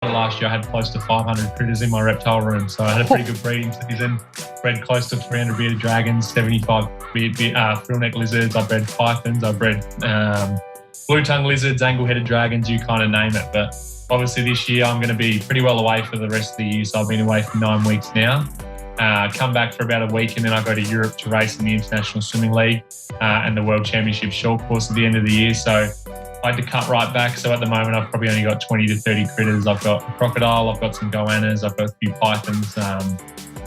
Last year I had close to 500 critters in my reptile room, so I had a pretty good breeding season. Bred close to 300 bearded dragons, 75 frill-neck lizards. I bred pythons, I bred blue-tongue lizards, angle-headed dragons, you kind of name it. But obviously this year I'm going to be pretty well away for the rest of the year, so I've been away for 9 weeks now. Come back for about a week and then I go to Europe to race in the International Swimming League and the World Championship short course at the end of the year. So I had to cut right back. So at the moment, I've probably only got 20 to 30 critters. I've got a crocodile, I've got some goannas, I've got a few pythons,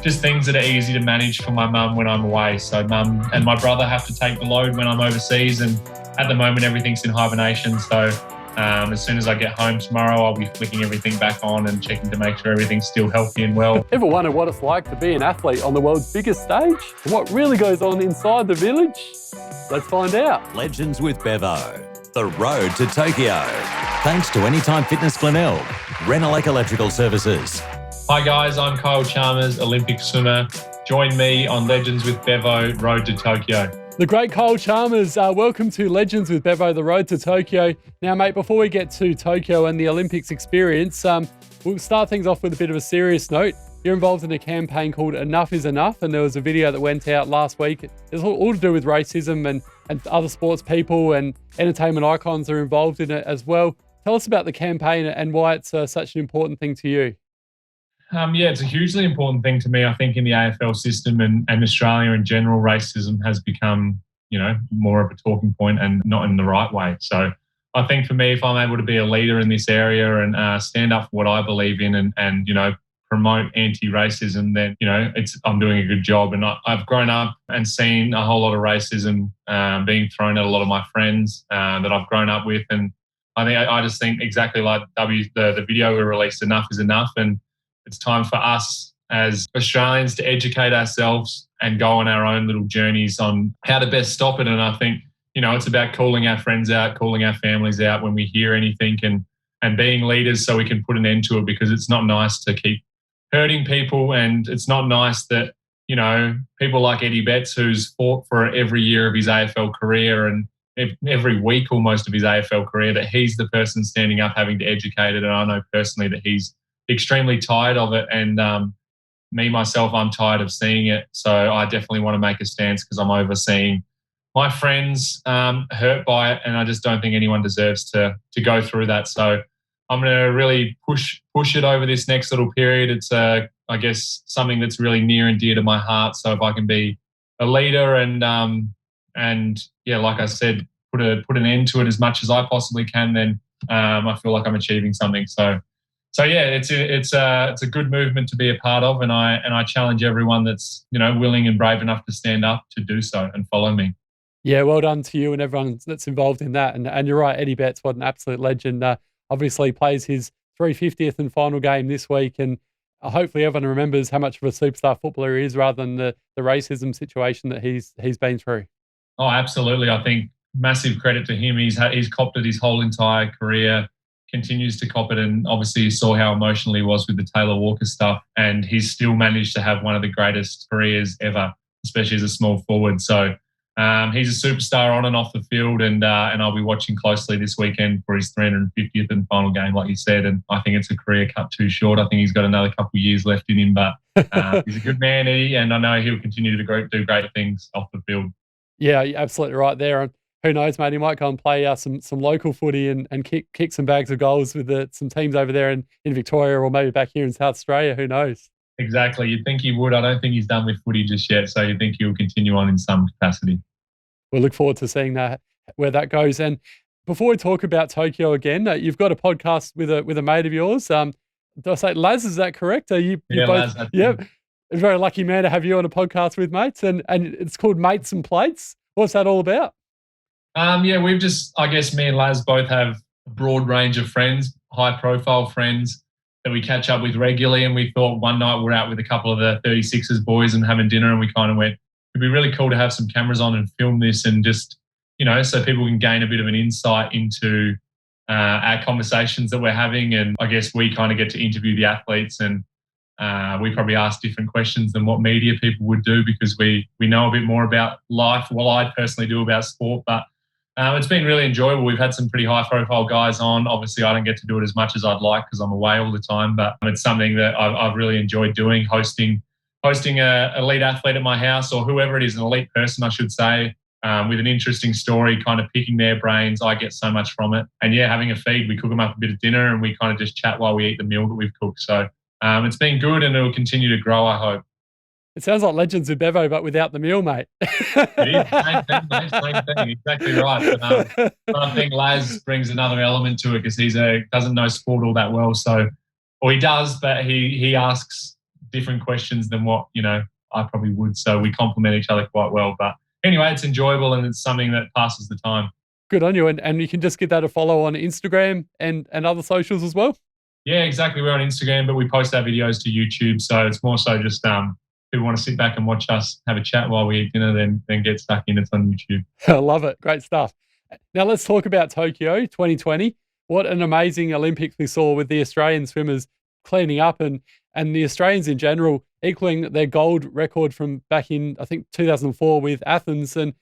just things that are easy to manage for my mum when I'm away. So mum and my brother have to take the load when I'm overseas. And at the moment, everything's in hibernation. So as soon as I get home tomorrow, I'll be flicking everything back on and checking to make sure everything's still healthy and well. Ever wonder what it's like to be an athlete on the world's biggest stage? What really goes on inside the village? Let's find out. Legends with Bevo. The road to Tokyo. Thanks to Anytime Fitness Glenelg, Renelec Electrical Services. Hi guys, I'm Kyle Chalmers, Olympic swimmer. Join me on Legends with Bevo, Road to Tokyo. The great Kyle Chalmers, welcome to Legends with Bevo, the road to Tokyo. Now, mate, before we get to Tokyo and the Olympics experience, we'll start things off with a bit of a serious note. You're involved in a campaign called Enough is Enough, and there was a video that went out last week. It's all to do with racism and other sports people and entertainment icons are involved in it as well. Tell us about the campaign and why it's such an important thing to you. Yeah, it's a hugely important thing to me. I think in the AFL system and Australia in general, racism has become, more of a talking point and not in the right way. So I think for me, if I'm able to be a leader in this area and stand up for what I believe in and promote anti-racism, then, I'm doing a good job. And I've grown up and seen a whole lot of racism being thrown at a lot of my friends that I've grown up with. And I just think exactly like the video we released, Enough is Enough. And it's time for us as Australians to educate ourselves and go on our own little journeys on how to best stop it. And I think, it's about calling our friends out, calling our families out when we hear anything and being leaders so we can put an end to it, because it's not nice to keep hurting people. And it's not nice that, people like Eddie Betts, who's fought for every year of his AFL career and every week almost of his AFL career, that he's the person standing up having to educate it. And I know personally that he's extremely tired of it. And myself, I'm tired of seeing it. So I definitely want to make a stance because I'm overseeing my friends hurt by it. And I just don't think anyone deserves to go through that. So I'm going to really push it over this next little period. It's, I guess, something that's really near and dear to my heart. So if I can be a leader and yeah, like I said, put an end to it as much as I possibly can, then I feel like I'm achieving something. So yeah, it's a good movement to be a part of, and I challenge everyone that's willing and brave enough to stand up to do so and follow me. Yeah, well done to you and everyone that's involved in that. And you're right, Eddie Betts, what an absolute legend. Obviously plays his 350th and final game this week, and hopefully everyone remembers how much of a superstar footballer he is, rather than the racism situation that he's been through. Oh, absolutely. I think massive credit to him. He's copped it his whole entire career. Continues to cop it, and obviously you saw how emotional he was with the Taylor Walker stuff, and he's still managed to have one of the greatest careers ever, especially as a small forward. So he's a superstar on and off the field, and I'll be watching closely this weekend for his 350th and final game, like you said, and I think it's a career cut too short. I think he's got another couple of years left in him, but he's a good man, Eddie, and I know he'll continue to do great things off the field. Yeah, you're absolutely right there. Who knows, mate? He might go and play some local footy and kick some bags of goals with some teams over there in Victoria, or maybe back here in South Australia. Who knows? Exactly. You'd think he would. I don't think he's done with footy just yet, so you'd think he'll continue on in some capacity. We'll look forward to seeing where that goes. And before we talk about Tokyo again, you've got a podcast with a mate of yours. Do I say Laz? Is that correct? Are you both? Laz, yeah. A very lucky man to have you on a podcast with mates, and it's called Mates and Plates. What's that all about? Yeah, I guess me and Laz both have a broad range of friends, high profile friends that we catch up with regularly. And we thought one night we're out with a couple of the 36ers boys and having dinner, and we kind of went, it'd be really cool to have some cameras on and film this, and just, so people can gain a bit of an insight into our conversations that we're having. And I guess we kind of get to interview the athletes, and we probably ask different questions than what media people would do, because we know a bit more about life. Well, I personally do about sport, but It's been really enjoyable. We've had some pretty high-profile guys on. Obviously, I don't get to do it as much as I'd like because I'm away all the time, but it's something that I've really enjoyed doing, hosting a elite athlete at my house, or whoever it is, an elite person, I should say, with an interesting story, kind of picking their brains. I get so much from it. And yeah, having a feed, we cook them up a bit of dinner and we kind of just chat while we eat the meal that we've cooked. So it's been good and it will continue to grow, I hope. It sounds like Legends with Bevo, but without the meal, mate. It is the same thing, mate. Same thing. Exactly right. But I think Laz brings another element to it because doesn't know sport all that well. So, or he does, but he asks different questions than what I probably would. So we complement each other quite well. But anyway, it's enjoyable and it's something that passes the time. Good on you, and you can just give that a follow on Instagram and other socials as well. Yeah, exactly. We're on Instagram, but we post our videos to YouTube. So it's more so just people want to sit back and watch us have a chat while we eat dinner, then get stuck in. It's on YouTube. I love it. Great stuff. Now let's talk about Tokyo 2020. What an amazing Olympics we saw with the Australian swimmers cleaning up and the Australians in general equaling their gold record from back in, I think, 2004 with Athens. And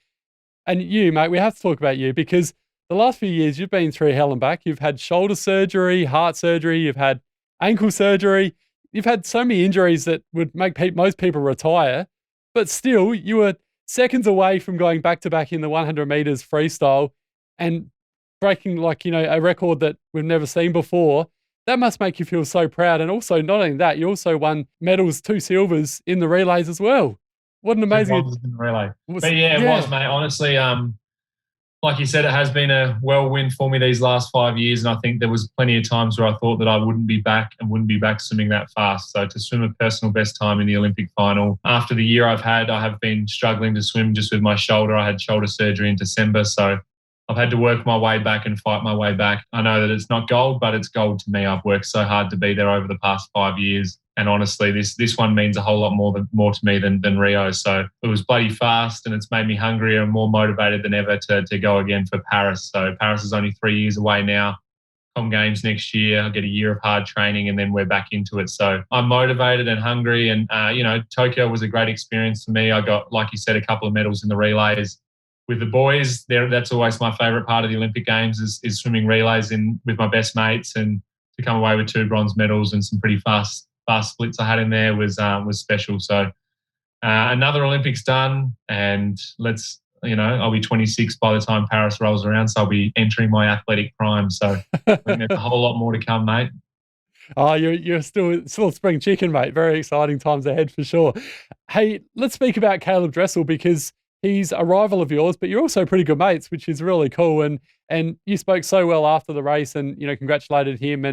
you, mate, we have to talk about you because the last few years you've been through hell and back. You've had shoulder surgery, heart surgery, you've had ankle surgery. You've had so many injuries that would make most people retire, but still you were seconds away from going back-to-back in the 100 meters freestyle and breaking a record that we've never seen before. That must make you feel so proud. And also, not only that, you also won medals, 2 silvers in the relays as well. What an amazing... in the relay. But yeah, it was, mate. Honestly, like you said, it has been a whirlwind for me these last 5 years, and I think there was plenty of times where I thought that I wouldn't be back swimming that fast. So to swim a personal best time in the Olympic final, after the year I've had, I have been struggling to swim just with my shoulder. I had shoulder surgery in December, so I've had to work my way back and fight my way back. I know that it's not gold, but it's gold to me. I've worked so hard to be there over the past 5 years. And honestly, this one means a whole lot more to me than Rio. So it was bloody fast and it's made me hungrier and more motivated than ever to go again for Paris. So Paris is only 3 years away now. Com Games next year. I'll get a year of hard training and then we're back into it. So I'm motivated and hungry. And, Tokyo was a great experience for me. I got, like you said, a couple of medals in the relays. With the boys, that's always my favourite part of the Olympic Games is swimming relays with my best mates, and to come away with 2 bronze medals and some pretty fast splits I had in there was special. So another Olympics done, and I'll be 26 by the time Paris rolls around, so I'll be entering my athletic prime. So I think there's a whole lot more to come, mate. Oh, you're still spring chicken, mate. Very exciting times ahead for sure. Hey, let's speak about Caleb Dressel because he's a rival of yours, but you're also pretty good mates, which is really cool. And you spoke so well after the race and, congratulated him.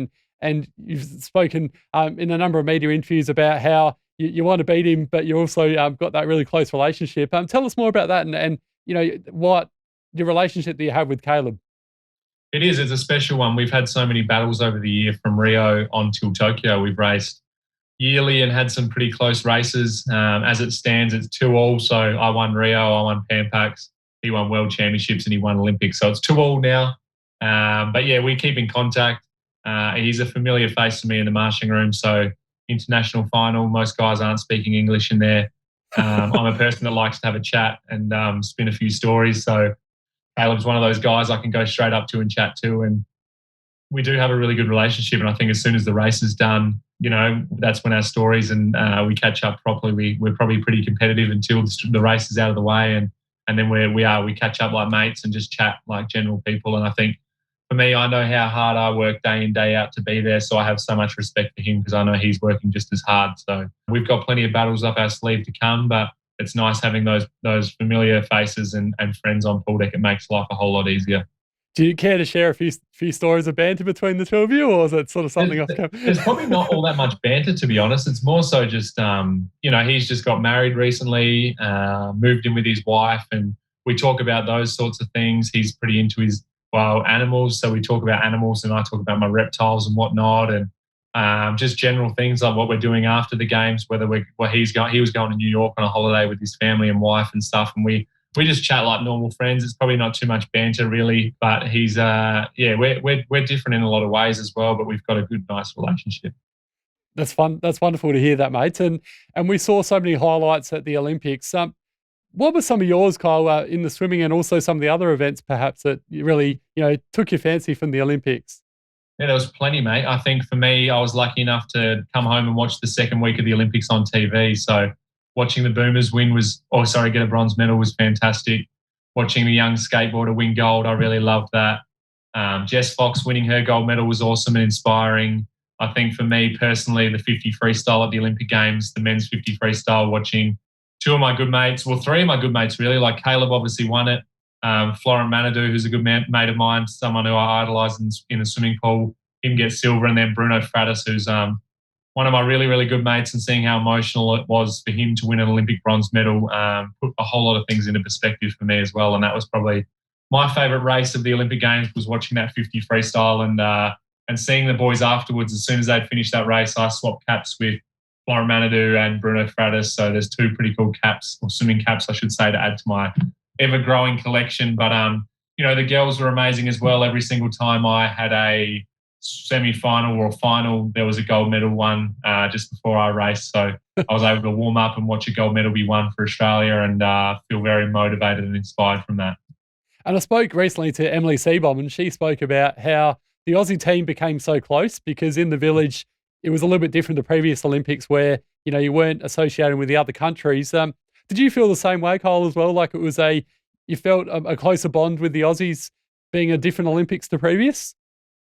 And you've spoken in a number of media interviews about how you want to beat him, but you also got that really close relationship. Tell us more about that and what your relationship that you have with Caleb. It's a special one. We've had so many battles over the year from Rio on till Tokyo. We've raced yearly and had some pretty close races. As it stands, it's 2-2. So I won Rio, I won Pan Pacs, he won World Championships and he won Olympics. So it's 2-2 now. But yeah, we keep in contact. He's a familiar face to me in the marshalling room. So international final, most guys aren't speaking English in there. I'm a person that likes to have a chat and spin a few stories. So Caleb's one of those guys I can go straight up to and chat to. And we do have a really good relationship. And I think as soon as the race is done, that's when our stories and we catch up properly. We're probably pretty competitive until the race is out of the way. And then we catch up like mates and just chat like general people. And I think for me, I know how hard I work day in, day out to be there. So I have so much respect for him because I know he's working just as hard. So we've got plenty of battles up our sleeve to come, but it's nice having those familiar faces and friends on pool deck. It makes life a whole lot easier. Do you care to share a few stories of banter between the two of you, or is it sort of something off camera? There's probably not all that much banter, to be honest. It's more so just, he's just got married recently, moved in with his wife, and we talk about those sorts of things. He's pretty into his animals, so we talk about animals, and I talk about my reptiles and whatnot, and just general things like what we're doing after the games. He was going to New York on a holiday with his family and wife and stuff, and we just chat like normal friends. It's probably not too much banter really, but he's we're different in a lot of ways as well, but we've got a good, nice relationship. That's fun. That's wonderful to hear that, mate. And we saw so many highlights at the Olympics. What were some of yours, Kyle, in the swimming and also some of the other events perhaps that you really, took your fancy from the Olympics? Yeah, there was plenty, mate. I think for me, I was lucky enough to come home and watch the second week of the Olympics on TV. So watching the Boomers get a bronze medal was fantastic. Watching the young skateboarder win gold, I really loved that. Jess Fox winning her gold medal was awesome and inspiring. I think for me personally, the 50 freestyle at the Olympic Games, the men's 50 freestyle, watching three of my good mates really, like Caleb obviously won it. Florent Manadou, who's a good mate of mine, someone who I idolise in the swimming pool, him get silver, and then Bruno Fratis, who's one of my really, really good mates, and seeing how emotional it was for him to win an Olympic bronze medal put a whole lot of things into perspective for me as well. And that was probably my favourite race of the Olympic Games, was watching that 50 freestyle and seeing the boys afterwards. As soon as they'd finished that race, I swapped caps with Florent Manadou and Bruno Fratis. So there's two pretty cool caps, or swimming caps, I should say, to add to my ever-growing collection. But, the girls were amazing as well. Every single time I had a semi-final or a final, there was a gold medal won just before I raced. So I was able to warm up and watch a gold medal be won for Australia, and feel very motivated and inspired from that. And I spoke recently to Emily Seebohm, and she spoke about how the Aussie team became so close because in the village, it was a little bit different to previous Olympics where, you weren't associated with the other countries. Did you feel the same way, Kyle, as well? Like you felt a closer bond with the Aussies being a different Olympics to previous?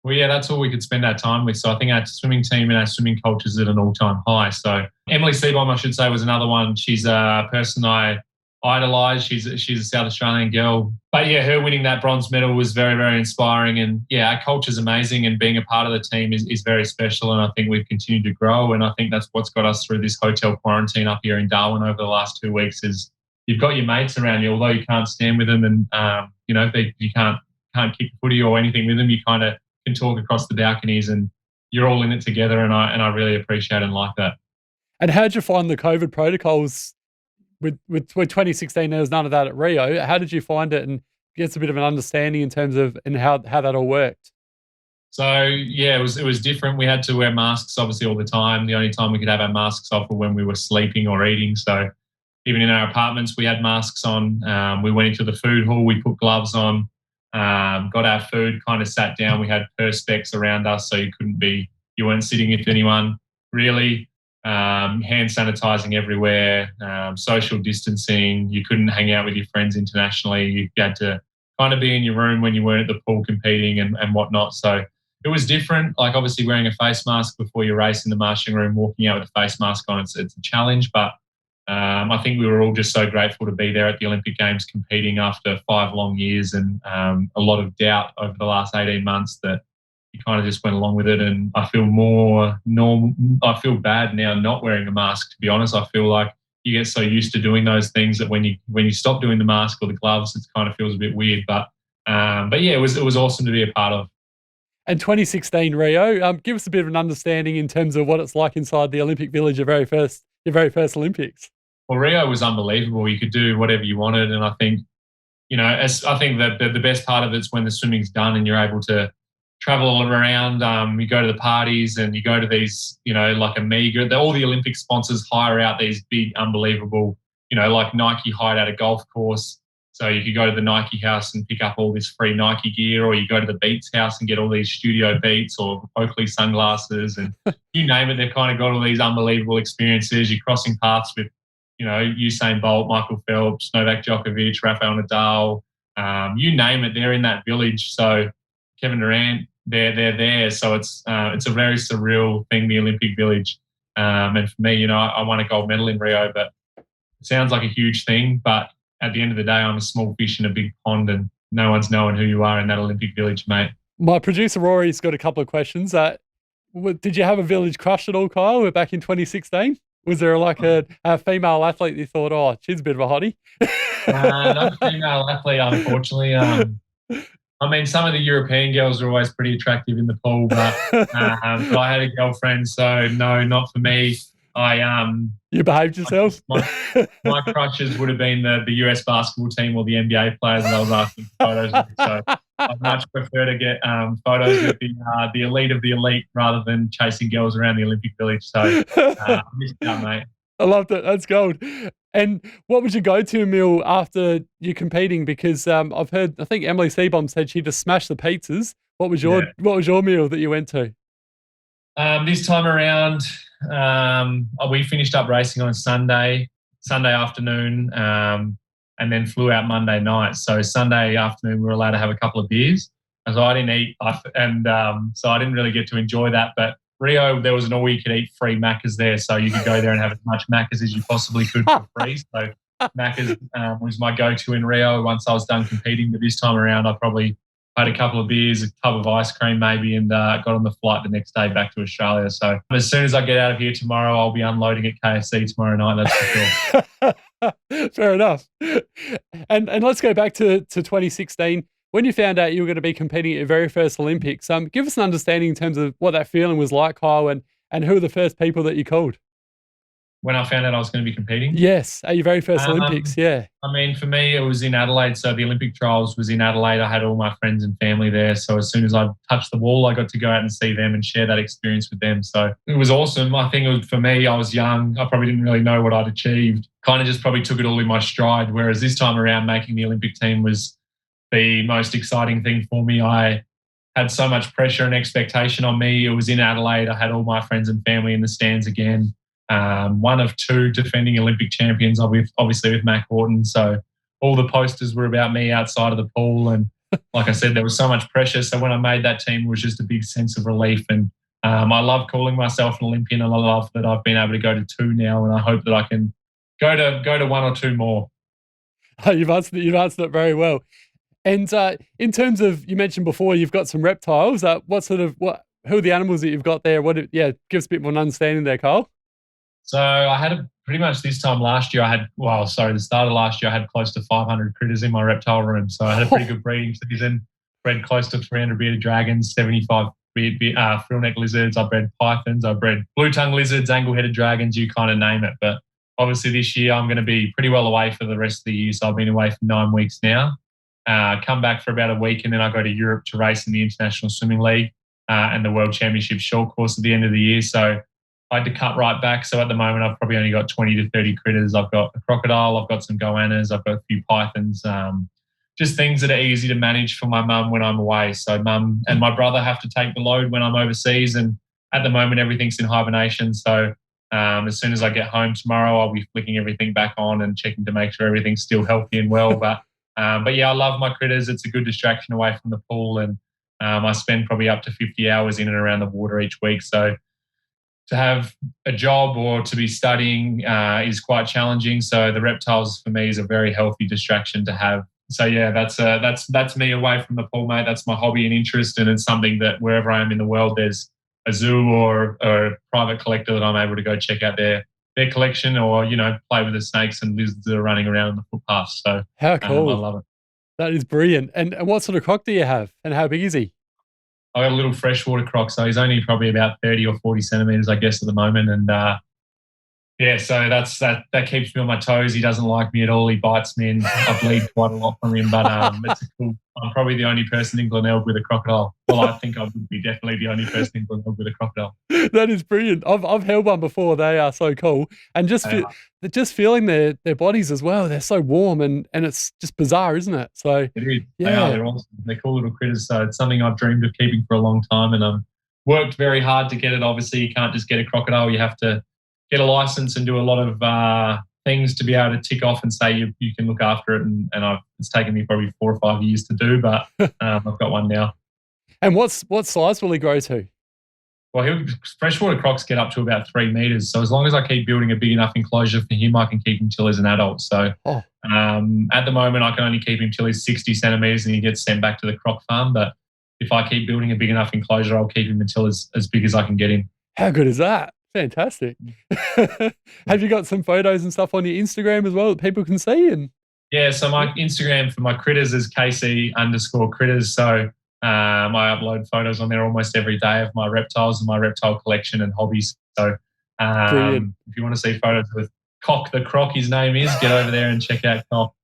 Well, yeah, that's all we could spend our time with. So I think our swimming team and our swimming culture is at an all-time high. So Emily Seebohm, I should say, was another one. She's a person I idolise. She's a South Australian girl. But yeah, her winning that bronze medal was very, very inspiring. And yeah, our culture's amazing, and being a part of the team is very special. And I think we've continued to grow. And I think that's what's got us through this hotel quarantine up here in Darwin over the last 2 weeks is you've got your mates around you, although you can't stand with them and, you can't kick footy or anything with them. You kind of can talk across the balconies and you're all in it together. And I really appreciate and like that. And how'd you find the COVID protocols with 2016? There was none of that at Rio. How did you find it, and get a bit of an understanding in terms of and how that all worked? So yeah, it was different. We had to wear masks obviously all the time. The only time we could have our masks off were when we were sleeping or eating. So even in our apartments, we had masks on. We went into the food hall, we put gloves on, got our food, kind of sat down. We had perspex around us, so you weren't sitting with anyone really. Hand sanitizing everywhere, social distancing. You couldn't hang out with your friends internationally. You had to kind of be in your room when you weren't at the pool competing and whatnot. So it was different. Like obviously wearing a face mask before you race in the marshalling room, walking out with a face mask on, it's a challenge. But I think we were all just so grateful to be there at the Olympic Games competing after 5 long years and a lot of doubt over the last 18 months that you kind of just went along with it. And I feel more normal. I feel bad now not wearing a mask, to be honest. I feel like you get so used to doing those things that when you stop doing the mask or the gloves, it kind of feels a bit weird. But yeah, it was awesome to be a part of. And 2016 Rio, give us a bit of an understanding in terms of what it's like inside the Olympic Village, your very first Olympics. Well, Rio was unbelievable. You could do whatever you wanted, and I think, I think that the best part of it's when the swimming's done and you're able to travel around. You go to the parties and you go to these, like Amiga. All the Olympic sponsors hire out these big, unbelievable, like Nike hired out a golf course. So you could go to the Nike house and pick up all this free Nike gear, or you go to the Beats house and get all these Studio Beats or Oakley sunglasses, and you name it. They've kind of got all these unbelievable experiences. You're crossing paths with, Usain Bolt, Michael Phelps, Novak Djokovic, Rafael Nadal, you name it. They're in that village. So Kevin Durant, they're there. So it's a very surreal thing, the Olympic Village. And for me, I won a gold medal in Rio, but it sounds like a huge thing. But at the end of the day, I'm a small fish in a big pond, and no one's knowing who you are in that Olympic Village, mate. My producer Rory's got a couple of questions. Did you have a village crush at all, Kyle? We're back in 2016. Was there like a female athlete you thought, oh, she's a bit of a hottie? Not a female athlete, unfortunately. Some of the European girls are always pretty attractive in the pool, but I had a girlfriend, so no, not for me. You behaved yourself? My crushes would have been the US basketball team or the NBA players that I was asking for photos with. So I'd much prefer to get photos with the elite of the elite rather than chasing girls around the Olympic Village. So I missed out, mate. I loved it. That's gold. And what was your go-to meal after you're competing? Because I've heard, I think Emily Seebohm said she just smashed the pizzas. Yeah. What was your meal that you went to? This time around, we finished up racing on Sunday afternoon, and then flew out Monday night. So Sunday afternoon, we were allowed to have a couple of beers. And so I didn't eat, so I didn't really get to enjoy that. But Rio, there was an all-you-could-eat free Macca's there, so you could go there and have as much Macca's as you possibly could for free. So Macca's was my go-to in Rio once I was done competing. But this time around, I probably had a couple of beers, a tub of ice cream maybe, and got on the flight the next day back to Australia. So as soon as I get out of here tomorrow, I'll be unloading at KFC tomorrow night, that's for sure. Fair enough. And let's go back to 2016. When you found out you were going to be competing at your very first Olympics, give us an understanding in terms of what that feeling was like, Kyle, and who were the first people that you called? When I found out I was going to be competing? Yes, at your very first Olympics, yeah. I mean, for me, it was in Adelaide. So the Olympic trials was in Adelaide. I had all my friends and family there. So as soon as I touched the wall, I got to go out and see them and share that experience with them. So it was awesome. I think it was, for me, I was young. I probably didn't really know what I'd achieved. Kind of just probably took it all in my stride. Whereas this time around, making the Olympic team was the most exciting thing for me. I had so much pressure and expectation on me. It was in Adelaide. I had all my friends and family in the stands again. One of two defending Olympic champions, obviously with Mac Horton. So all the posters were about me outside of the pool. And like I said, there was so much pressure. So when I made that team, it was just a big sense of relief. And I love calling myself an Olympian, and I love that I've been able to go to two now. And I hope that I can go to one or two more. You've answered it very well. And in terms of, you mentioned before, you've got some reptiles. Who are the animals that you've got there? Give us a bit more understanding there, Kyle. So I had pretty much this time last year, the start of last year, I had close to 500 critters in my reptile room. So I had a pretty good breeding season. Bred close to 300 bearded dragons, 75 frillneck lizards. I bred pythons. I bred blue-tongue lizards, angle-headed dragons, you kind of name it. But obviously this year I'm going to be pretty well away for the rest of the year. So I've been away for 9 weeks now. Come back for about a week, and then I go to Europe to race in the International Swimming League and the World Championship short course at the end of the year. So I had to cut right back. So at the moment, I've probably only got 20 to 30 critters. I've got a crocodile, I've got some goannas, I've got a few pythons, just things that are easy to manage for my mum when I'm away. So mum and my brother have to take the load when I'm overseas. And at the moment, everything's in hibernation. So as soon as I get home tomorrow, I'll be flicking everything back on and checking to make sure everything's still healthy and well. But yeah, I love my critters. It's a good distraction away from the pool. And I spend probably up to 50 hours in and around the water each week. So to have a job or to be studying is quite challenging. So the reptiles for me is a very healthy distraction to have. So yeah, that's me away from the pool, mate. That's my hobby and interest, and it's something that wherever I am in the world, there's a zoo or a private collector that I'm able to go check out their collection, or play with the snakes and lizards that are running around the footpath. So how cool! I love it. That is brilliant. And what sort of croc do you have, and how big is he? I got a little freshwater croc, so he's only probably about 30 or 40 centimetres, I guess, at the moment. And so that keeps me on my toes. He doesn't like me at all. He bites me, and I bleed quite a lot from him. But it's cool. I'm probably the only person in Glenelg with a crocodile. Well, I think I would be definitely the only person in Glenelg with a crocodile. That is brilliant. I've held one before. They are so cool, and just feeling their bodies as well. They're so warm, and it's just bizarre, isn't it? So it is. Yeah. They're awesome. They're cool little critters. So it's something I've dreamed of keeping for a long time, and I've worked very hard to get it. Obviously, you can't just get a crocodile. You have to get a license and do a lot of things to be able to tick off and say you can look after it. And it's taken me probably 4 or 5 years to do, but I've got one now. And what size will he grow to? Well, freshwater crocs get up to about 3 meters. So as long as I keep building a big enough enclosure for him, I can keep him till he's an adult. So at the moment, I can only keep him till he's 60 centimeters and he gets sent back to the croc farm. But if I keep building a big enough enclosure, I'll keep him until as big as I can get him. How good is that? Fantastic. Have you got some photos and stuff on your Instagram as well that people can see? And yeah, so my Instagram for my critters is KC_critters. So I upload photos on there almost every day of my reptiles and my reptile collection and hobbies. So if you want to see photos with Cock the Croc, his name is, get over there and check out Cock.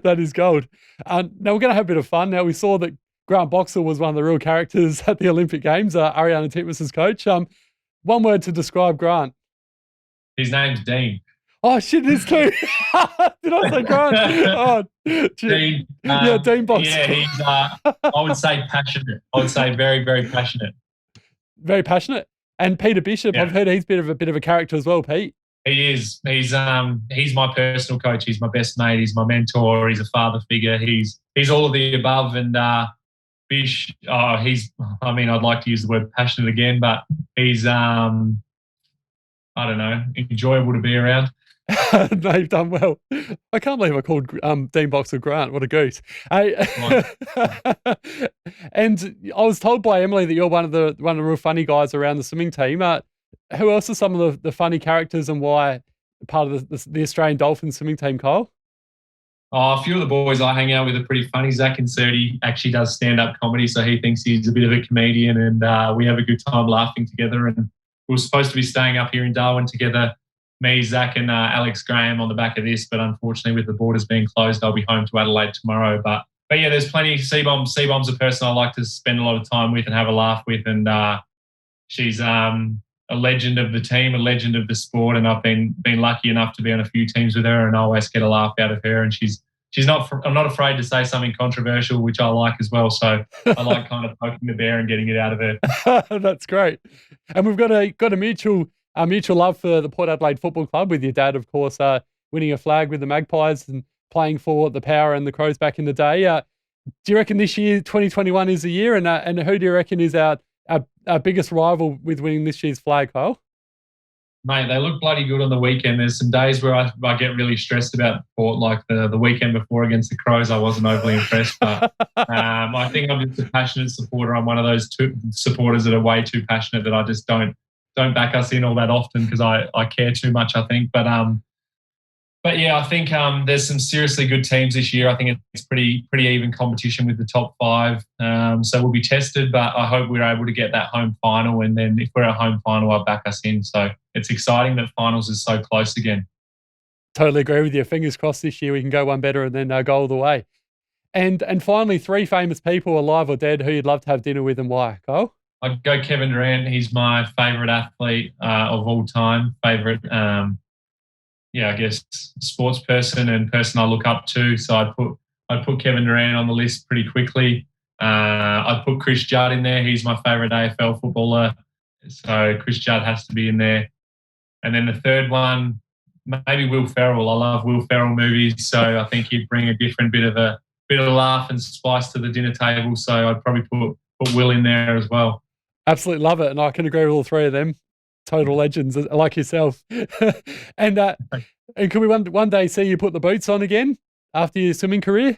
That is gold. Now we're going to have a bit of fun. Now we saw that Grant Boxall was one of the real characters at the Olympic Games, Ariana Titmus's coach. One word to describe Grant. His name's Dean. Oh, shit, it is too. Did I say Grant? Oh, Dean. yeah, Dean Box. Yeah, he's, I would say passionate. I would say very, very passionate. Very passionate. And Peter Bishop, Yeah. I've heard he's a bit of a character as well, Pete. He is. He's my personal coach. He's my best mate. He's my mentor. He's a father figure. He's all of the above. And Bish, I'd like to use the word passionate again, but he's, I don't know, enjoyable to be around. No, you've done well. I can't believe I called Dean Boxer Grant. What a goose. And I was told by Emily that you're one of the real funny guys around the swimming team. Who else are some of the funny characters and why part of the Australian Dolphins swimming team, Kyle? A few of the boys I hang out with are pretty funny. Zach Inserti actually does stand-up comedy, so he thinks he's a bit of a comedian, and we have a good time laughing together. And we were supposed to be staying up here in Darwin together, me, Zach, and Alex Graham on the back of this, but unfortunately with the borders being closed, I'll be home to Adelaide tomorrow. But yeah, there's plenty. Seabomb's a person I like to spend a lot of time with and have a laugh with, and she's a legend of the team, a legend of the sport, and I've been lucky enough to be on a few teams with her, and I always get a laugh out of her. And I'm not afraid to say something controversial, which I like as well. So I like kind of poking the bear and getting it out of her. That's great. And we've got a mutual love for the Port Adelaide Football Club, with your dad, of course, winning a flag with the Magpies and playing for the Power and the Crows back in the day. Do you reckon this year, 2021, is the year? And who do you reckon is our biggest rival with winning this year's flag, Kyle? Mate, they look bloody good on the weekend. There's some days where I get really stressed about Port, like the weekend before against the Crows. I wasn't overly impressed, but I think I'm just a passionate supporter. I'm one of those two supporters that are way too passionate that I just don't back us in all that often because I care too much, I think. But yeah, I think there's some seriously good teams this year. I think it's pretty even competition with the top five. So we'll be tested, but I hope we're able to get that home final. And then if we're at home final, I'll back us in. So it's exciting that finals is so close again. Totally agree with you. Fingers crossed this year we can go one better and then go all the way. And finally, 3 famous people, alive or dead, who you'd love to have dinner with and why, Kyle? I'd go Kevin Durant. He's my favourite athlete of all time. Favourite, I guess, sports person and person I look up to. So I'd put Kevin Durant on the list pretty quickly. I'd put Chris Judd in there. He's my favourite AFL footballer. So Chris Judd has to be in there. And then the third one, maybe Will Ferrell. I love Will Ferrell movies. So I think he'd bring a different bit of laugh and spice to the dinner table. So I'd probably put Will in there as well. Absolutely love it. And I can agree with all 3 of them. Total legends like yourself. And can we one day see you put the boots on again after your swimming career?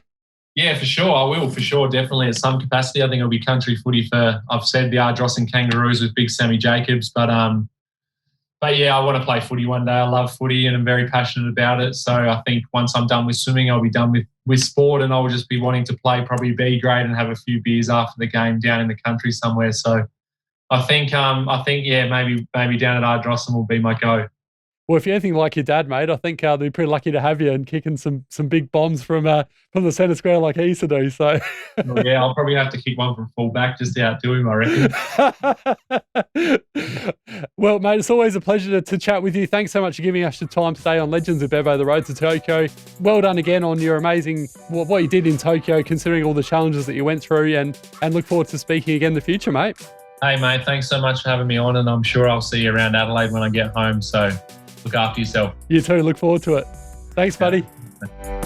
Yeah, for sure. I will, for sure. Definitely at some capacity. I think it'll be country footy I've said the Ardrossan Kangaroos with big Sammy Jacobs. But yeah, I want to play footy one day. I love footy and I'm very passionate about it. So I think once I'm done with swimming, I'll be done with sport and I'll just be wanting to play probably B grade and have a few beers after the game down in the country somewhere. So I think yeah, maybe down at Ardrossan will be my go. Well, if you're anything like your dad, mate, I think they'd be pretty lucky to have you and kicking some big bombs from the centre square like he used to do. So yeah, I'll probably have to kick one from full back just to outdo him, I reckon. Well, mate, it's always a pleasure to chat with you. Thanks so much for giving us your time today on Legends with Bevo, the road to Tokyo. Well done again on your amazing what you did in Tokyo, considering all the challenges that you went through, and look forward to speaking again in the future, mate. Hey, mate, thanks so much for having me on, and I'm sure I'll see you around Adelaide when I get home. So look after yourself. You too. Look forward to it. Thanks, buddy. Yeah.